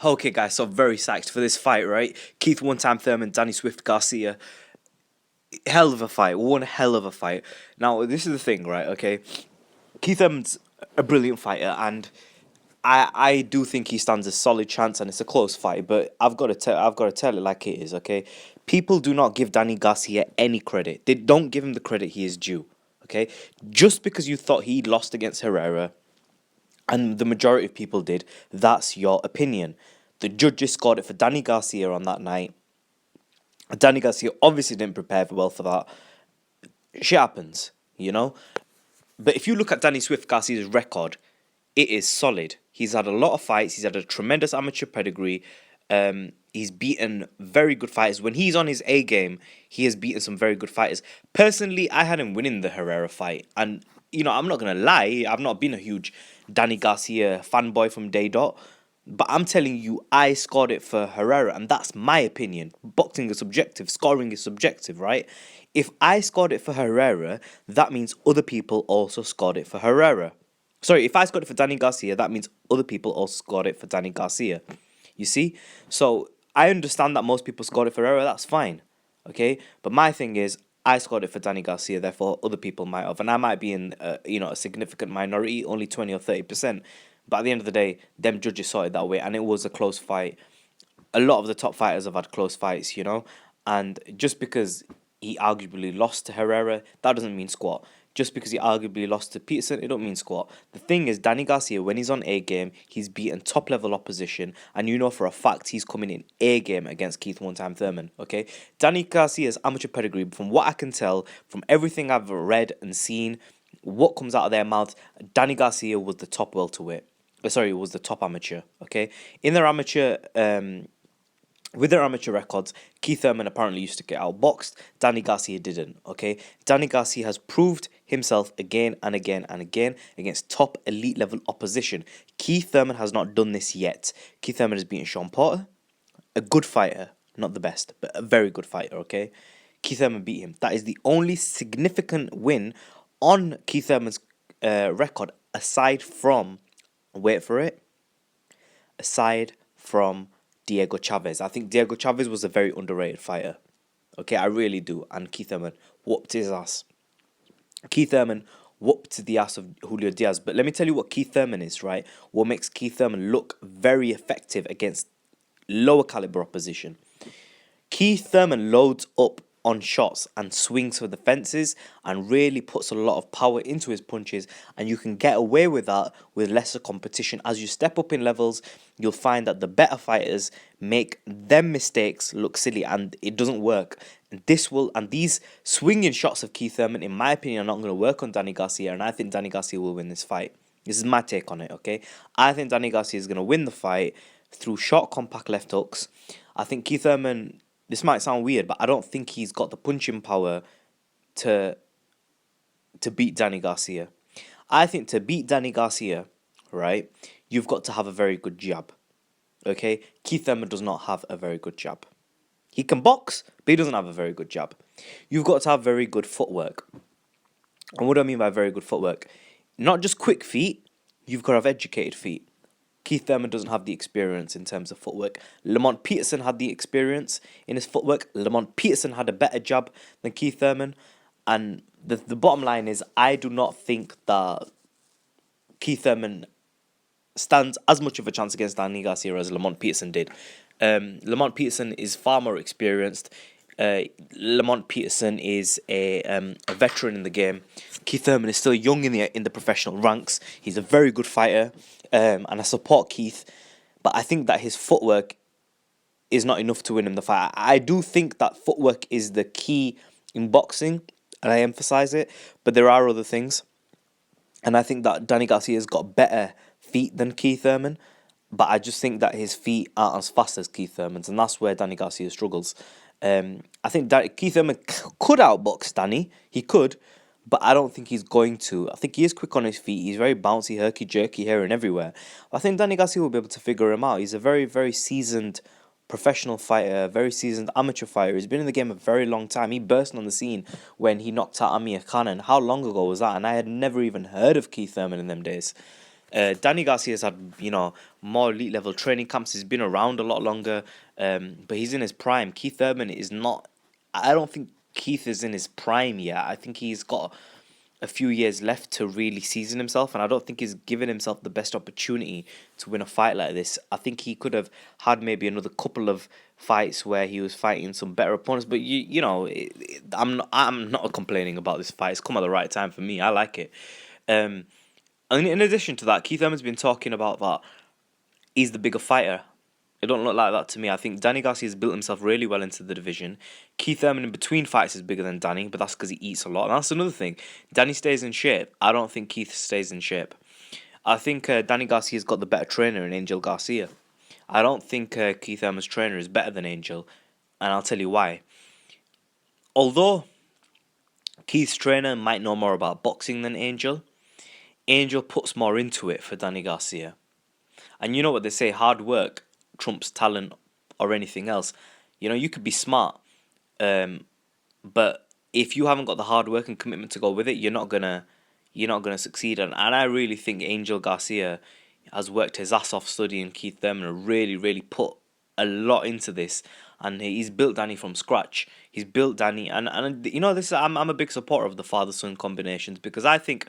Okay, guys, so I'm very psyched for this fight, right? Keith one time Thurman, Danny Swift, Garcia. Hell of a fight. One hell of a fight. Now, this is the thing, right? Okay. Keith Thurman's a brilliant fighter, and I do think he stands a solid chance, and it's a close fight. But I've got to tell it like it is. Okay, people do not give Danny Garcia any credit. They don't give him the credit he is due. Okay, just because you thought he lost against Herrera, and the majority of people did, that's your opinion. The judges scored it for Danny Garcia on that night. Danny Garcia obviously didn't prepare well for that. Shit happens, you know. But if you look at Danny Swift Garcia's record, it is solid. He's had a lot of fights. He's had a tremendous amateur pedigree. He's beaten very good fighters. When he's on his A game, he has beaten some very good fighters. Personally, I had him winning the Herrera fight, and I'm not gonna lie. I've not been a huge Danny Garcia fanboy from day dot. But I'm telling you, I scored it for Herrera, and that's my opinion. Boxing is subjective, scoring is subjective, right? If I scored it for Herrera, that means other people also scored it for Herrera. Sorry, if I scored it for Danny Garcia, that means other people also scored it for Danny Garcia. You see? So I understand that most people scored it for Herrera, that's fine. Okay? But my thing is, I scored it for Danny Garcia, therefore other people might have. And I might be in a significant minority, only 20 or 30%. But at the end of the day, them judges saw it that way, and it was a close fight. A lot of the top fighters have had close fights, and just because he arguably lost to Herrera, that doesn't mean squat. Just because he arguably lost to Peterson, it don't mean squat. The thing is, Danny Garcia, when he's on A game, he's beaten top level opposition, and you know for a fact he's coming in A game against Keith one time Thurman. Okay, Danny Garcia's amateur pedigree, from what I can tell, from everything I've read and seen, what comes out of their mouths, Danny Garcia was the top welterweight. Sorry, was the top amateur. Okay, in their amateur with their amateur records, Keith Thurman apparently used to get outboxed. Danny Garcia didn't. Okay, Danny Garcia has proved himself again and again and again against top elite level opposition. Keith Thurman has not done this yet. Keith Thurman has beaten Sean Porter, a good fighter, not the best, but a very good fighter. Okay, Keith Thurman beat him. That is the only significant win on Keith Thurman's record, aside from, wait for it, aside from Diego Chavez. I think Diego Chavez was a very underrated fighter. Okay, I really do. And Keith Thurman whooped his ass. Keith Thurman whooped the ass of Julio Diaz. But let me tell you what Keith Thurman is, right? What makes Keith Thurman look very effective against lower caliber opposition. Keith Thurman loads up on shots and swings for the fences and really puts a lot of power into his punches, and you can get away with that with lesser competition. As you step up in levels, you'll find that the better fighters make them mistakes look silly, and it doesn't work. And these swinging shots of Keith Thurman, in my opinion, are not going to work on Danny Garcia, and I think Danny Garcia will win this fight. This is my take on it, okay? I think Danny Garcia is going to win the fight through short, compact left hooks. I think Keith Thurman, this might sound weird, but I don't think he's got the punching power to beat Danny Garcia. I think to beat Danny Garcia, right, you've got to have a very good jab. Okay? Keith Thurman does not have a very good jab. He can box, but he doesn't have a very good jab. You've got to have very good footwork. And what do I mean by very good footwork? Not just quick feet, you've got to have educated feet. Keith Thurman doesn't have the experience in terms of footwork. Lamont Peterson had the experience in his footwork. Lamont Peterson had a better jab than Keith Thurman. And the bottom line is, I do not think that Keith Thurman stands as much of a chance against Danny Garcia as Lamont Peterson did. Lamont Peterson is far more experienced. Lamont Peterson is a veteran in the game. Keith Thurman is still young in the professional ranks. He's a very good fighter, and I support Keith, but I think that his footwork is not enough to win him the fight. I do think that footwork is the key in boxing, and I emphasize it, but there are other things, and I think that Danny Garcia's got better feet than Keith Thurman, but I just think that his feet aren't as fast as Keith Thurman's, and that's where Danny Garcia struggles. I think Keith Thurman could outbox Danny. He could, but I don't think he's going to. I think he is quick on his feet. He's very bouncy, herky-jerky here and everywhere. I think Danny Garcia will be able to figure him out. He's a very, very seasoned professional fighter, a very seasoned amateur fighter. He's been in the game a very long time. He burst on the scene when he knocked out Amir Khan. And how long ago was that? And I had never even heard of Keith Thurman in them days. Danny Garcia's had, more elite level training camps. He's been around a lot longer, but he's in his prime. Keith Thurman is not. I don't think Keith is in his prime yet. I think he's got a few years left to really season himself, and I don't think he's given himself the best opportunity to win a fight like this. I think he could have had maybe another couple of fights where he was fighting some better opponents. But I'm not complaining about this fight. It's come at the right time for me. I like it. Um, and in addition to that, Keith Herman's been talking about that he's the bigger fighter. It don't look like that to me. I think Danny Garcia's built himself really well into the division. Keith Thurman in between fights is bigger than Danny, but that's because he eats a lot. And that's another thing. Danny stays in shape. I don't think Keith stays in shape. I think Danny Garcia's got the better trainer in Angel Garcia. I don't think Keith Thurman's trainer is better than Angel, and I'll tell you why. Although Keith's trainer might know more about boxing than Angel, Angel puts more into it for Danny Garcia. And you know what they say, hard work trumps talent or anything else. You could be smart, um, but if you haven't got the hard work and commitment to go with it, you're not gonna succeed. And I really think Angel Garcia has worked his ass off studying Keith Thurman and really, really put a lot into this. And he's built Danny from scratch. He's built Danny, and this. I'm a big supporter of the father son combinations because I think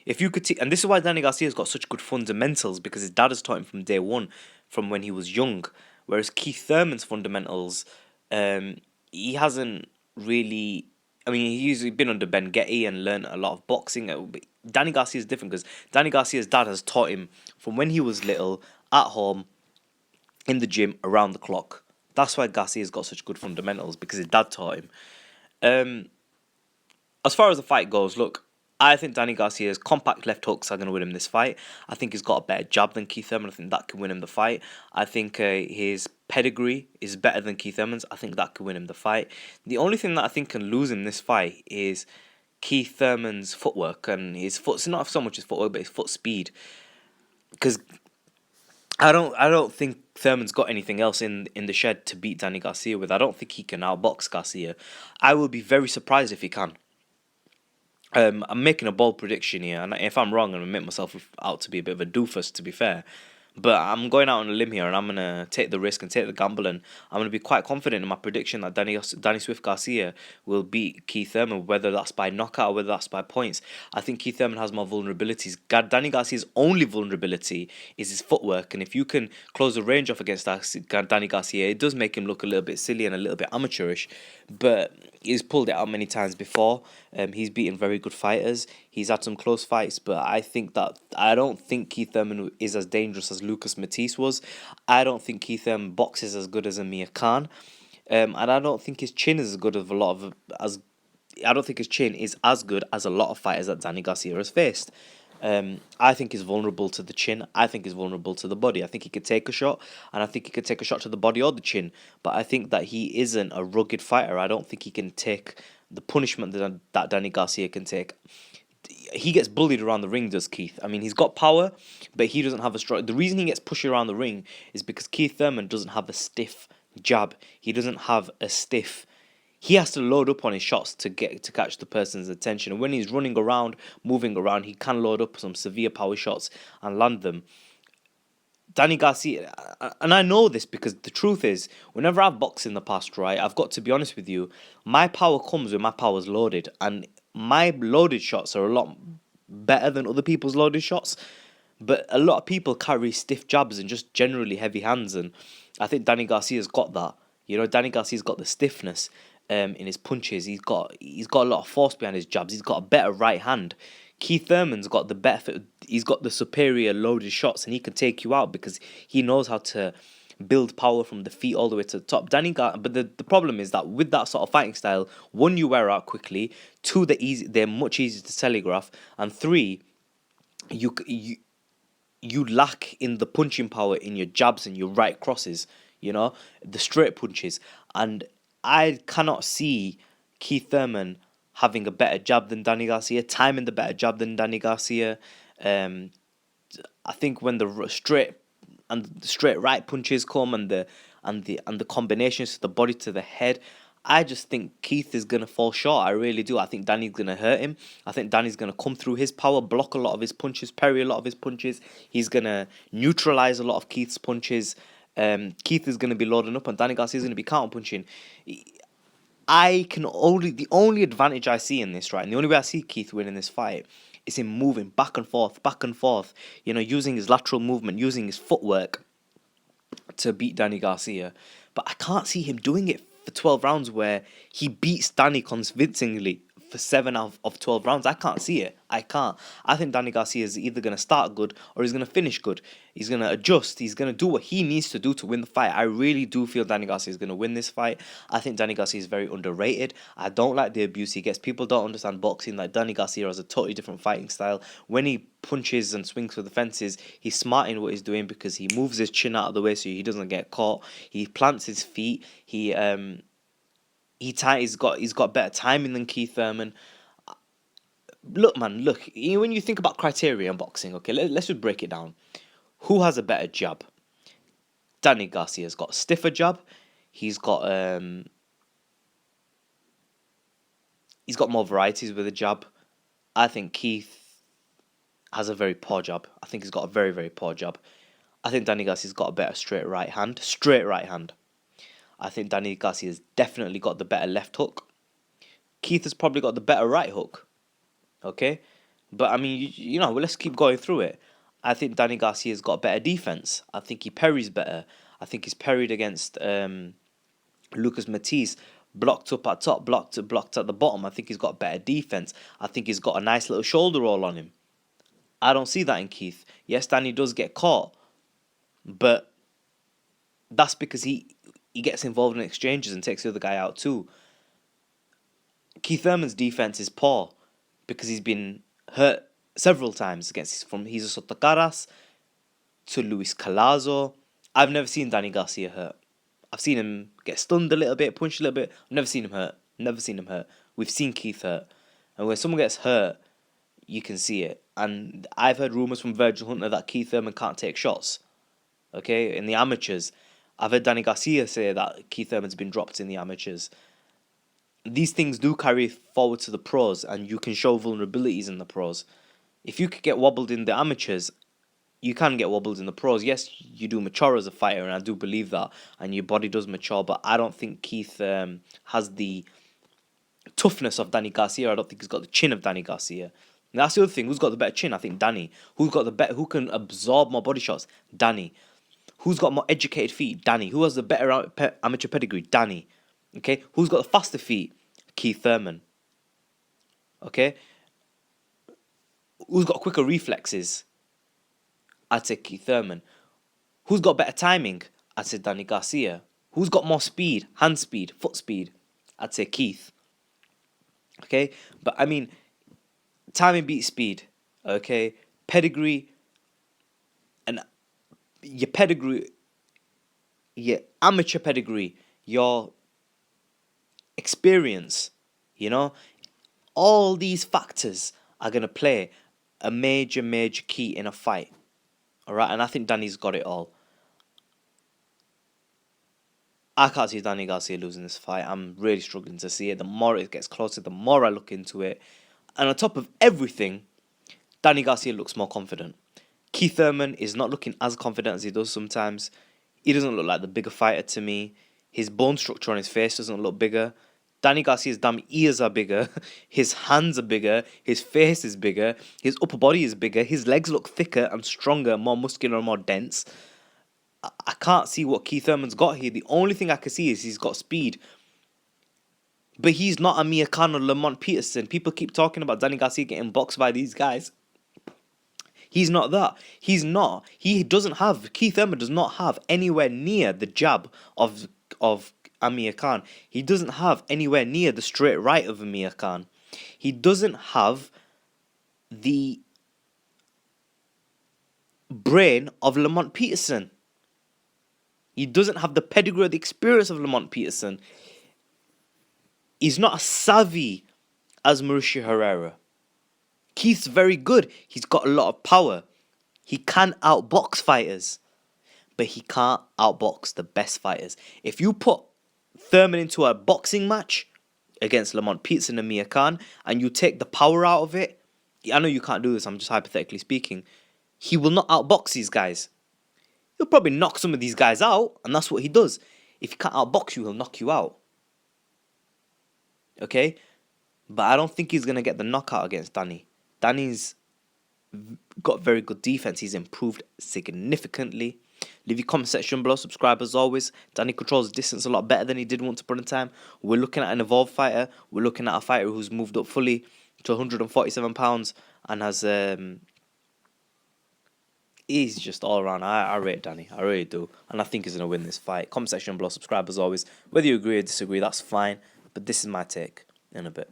if you could, and this is why Danny Garcia's got such good fundamentals because his dad has taught him from day one, from when he was young. Whereas Keith Thurman's fundamentals, he hasn't really. I mean, he's been under Ben Getty and learned a lot of boxing. But Danny Garcia is different because Danny Garcia's dad has taught him from when he was little, at home, in the gym, around the clock. That's why Garcia's got such good fundamentals because his dad taught him. Um, as far as the fight goes, look, I think Danny Garcia's compact left hooks are going to win him this fight. I think he's got a better jab than Keith Thurman. I think that can win him the fight. I think his pedigree is better than Keith Thurman's. I think that can win him the fight. The only thing that I think can lose him this fight is Keith Thurman's footwork and his foot. It's not so much his footwork, but his foot speed. Because I don't think Thurman's got anything else in the shed to beat Danny Garcia with. I don't think he can outbox Garcia. I will be very surprised if he can. I'm making a bold prediction here, and if I'm wrong, I'm gonna make myself out to be a bit of a doofus, to be fair. But I'm going out on a limb here, and I'm gonna take the risk and take the gamble, and I'm gonna be quite confident in my prediction that Danny Swift Garcia will beat Keith Thurman, whether that's by knockout or whether that's by points. I think Keith Thurman has more vulnerabilities. Danny Garcia's only vulnerability is his footwork, and if you can close the range off against Danny Garcia, it does make him look a little bit silly and a little bit amateurish. But he's pulled it out many times before. He's beaten very good fighters. He's had some close fights, but I don't think Keith Thurman is as dangerous as Lucas Matisse was. I don't think Keith Thurman boxes as good as Amir Khan, and I don't think his chin is as good as a lot of as. I don't think his chin is as good as a lot of fighters that Danny Garcia has faced. I think he's vulnerable to the chin. I think he's vulnerable to the body. I think he could take a shot, and I think he could take a shot to the body or the chin. But I think that he isn't a rugged fighter. I don't think he can take the punishment that Danny Garcia can take. He gets bullied around the ring, does Keith? I mean, he's got power, but he doesn't have a strong. The reason he gets pushed around the ring is because Keith Thurman doesn't have a stiff jab. He doesn't have a stiff. He has to load up on his shots to catch the person's attention. And when he's running around, moving around, he can load up some severe power shots and land them. Danny Garcia, and I know this because the truth is, whenever I've boxed in the past, right, I've got to be honest with you, my power comes when my power's loaded, and my loaded shots are a lot better than other people's loaded shots. But a lot of people carry stiff jabs and just generally heavy hands, and I think Danny Garcia's got that. Danny Garcia's got the stiffness in his punches. He's got a lot of force behind his jabs. He's got a better right hand. Keith Thurman's got the better. He's got the superior loaded shots, and he can take you out because he knows how to build power from the feet all the way to the top. But the problem is that with that sort of fighting style, one, you wear out quickly. Two, they're much easier to telegraph, and three, you lack in the punching power in your jabs and your right crosses. The straight punches, and I cannot see Keith Thurman having a better jab than Danny Garcia, timing the better jab than Danny Garcia. I think when the straight right punches come and the combinations to the body to the head, I just think Keith is gonna fall short. I really do. I think Danny's gonna hurt him. I think Danny's gonna come through his power, block a lot of his punches, parry a lot of his punches. He's gonna neutralize a lot of Keith's punches. Keith is gonna be loading up, and Danny Garcia is gonna be counter punching. The only advantage I see in this, right, and the only way I see Keith winning this fight is him moving back and forth, back and forth. Using his lateral movement, using his footwork to beat Danny Garcia. But I can't see him doing it for 12 rounds where he beats Danny convincingly for 7 out of 12 rounds. I can't see it. I can't. I think Danny Garcia is either going to start good or he's going to finish good. He's going to adjust. He's going to do what he needs to do to win the fight. I really do feel Danny Garcia is going to win this fight. I think Danny Garcia is very underrated. I don't like the abuse he gets. People don't understand boxing. Like, Danny Garcia has a totally different fighting style. When he punches and swings for the fences, he's smart in what he's doing because he moves his chin out of the way so he doesn't get caught. He plants his feet. He's got better timing than Keith Thurman. Look, man, when you think about criteria in boxing, okay, let's just break it down. Who has a better jab? Danny Garcia's got a stiffer jab. He's got more varieties with a jab. I think Keith has a very poor jab. I think he's got a very, very poor jab. I think Danny Garcia's got a better straight right hand. I think Danny Garcia's definitely got the better left hook. Keith has probably got the better right hook. Okay? But, I mean, let's keep going through it. I think Danny Garcia's got better defense. I think he parries better. I think he's parried against Lucas Matisse. Blocked up at top, blocked at the bottom. I think he's got better defense. I think he's got a nice little shoulder roll on him. I don't see that in Keith. Yes, Danny does get caught. But that's because he gets involved in exchanges and takes the other guy out too. Keith Thurman's defense is poor because he's been hurt several times from Jesus Sotocaras to Luis Calazo. I've never seen Danny Garcia hurt. I've seen him get stunned a little bit, punched a little bit. I've never seen him hurt. We've seen Keith hurt. And when someone gets hurt, you can see it. And I've heard rumours from Virgil Hunter that Keith Thurman can't take shots. Okay, in the amateurs. I've heard Danny Garcia say that Keith Thurman's been dropped in the amateurs. These things do carry forward to the pros, and you can show vulnerabilities in the pros. If you could get wobbled in the amateurs, you can get wobbled in the pros. Yes, you do mature as a fighter, and I do believe that, and your body does mature, but I don't think Keith has the toughness of Danny Garcia. I don't think he's got the chin of Danny Garcia. And that's the other thing. Who's got the better chin? I think Danny. Who can absorb more body shots? Danny. Who's got more educated feet? Danny. Who has the better amateur pedigree? Danny. Okay? Who's got the faster feet? Keith Thurman. Okay? Who's got quicker reflexes? I'd say Keith Thurman. Who's got better timing? I'd say Danny Garcia. Who's got more speed? Hand speed, foot speed? I'd say Keith. Okay? But I mean, timing beats speed. Okay? Pedigree. And your pedigree, your amateur pedigree, your experience, all these factors are going to play a major, major key in a fight. All right, and I think Danny's got it all. I can't see Danny Garcia losing this fight. I'm really struggling to see it. The more it gets closer, the more I look into it. And on top of everything, Danny Garcia looks more confident. Keith Thurman is not looking as confident as he does sometimes. He doesn't look like the bigger fighter to me. His bone structure on his face doesn't look bigger. Danny Garcia's damn ears are bigger. His hands are bigger. His face is bigger. His upper body is bigger. His legs look thicker and stronger, more muscular and more dense. I can't see what Keith Thurman's got here. The only thing I can see is he's got speed. But he's not Amir Khan or Lamont Peterson. People keep talking about Danny Garcia getting boxed by these guys. He's not that. He's not. Keith Thurman does not have anywhere near the jab of Amir Khan. He doesn't have anywhere near the straight right of Amir Khan. He doesn't have the brain of Lamont Peterson. He doesn't have the pedigree or the experience of Lamont Peterson. He's not as savvy as Mauricio Herrera. Keith's very good. He's got a lot of power. He can outbox fighters, but he can't outbox the best fighters. If you put Thurman into a boxing match against Lamont Pitts and Amir Khan, and you take the power out of it, I know you can't do this, I'm just hypothetically speaking, he will not outbox these guys. He'll probably knock some of these guys out, and that's what he does. If he can't outbox you, he'll knock you out. Okay? But I don't think he's going to get the knockout against Danny. Danny's got very good defense. He's improved significantly. Leave your comment section below. Subscribe as always. Danny controls distance a lot better than he did once upon a time. We're looking at an evolved fighter. We're looking at a fighter who's moved up fully to 147 pounds and has he's just all around. I rate Danny. I really do. And I think he's going to win this fight. Comment section below. Subscribe as always. Whether you agree or disagree, that's fine. But this is my take in a bit.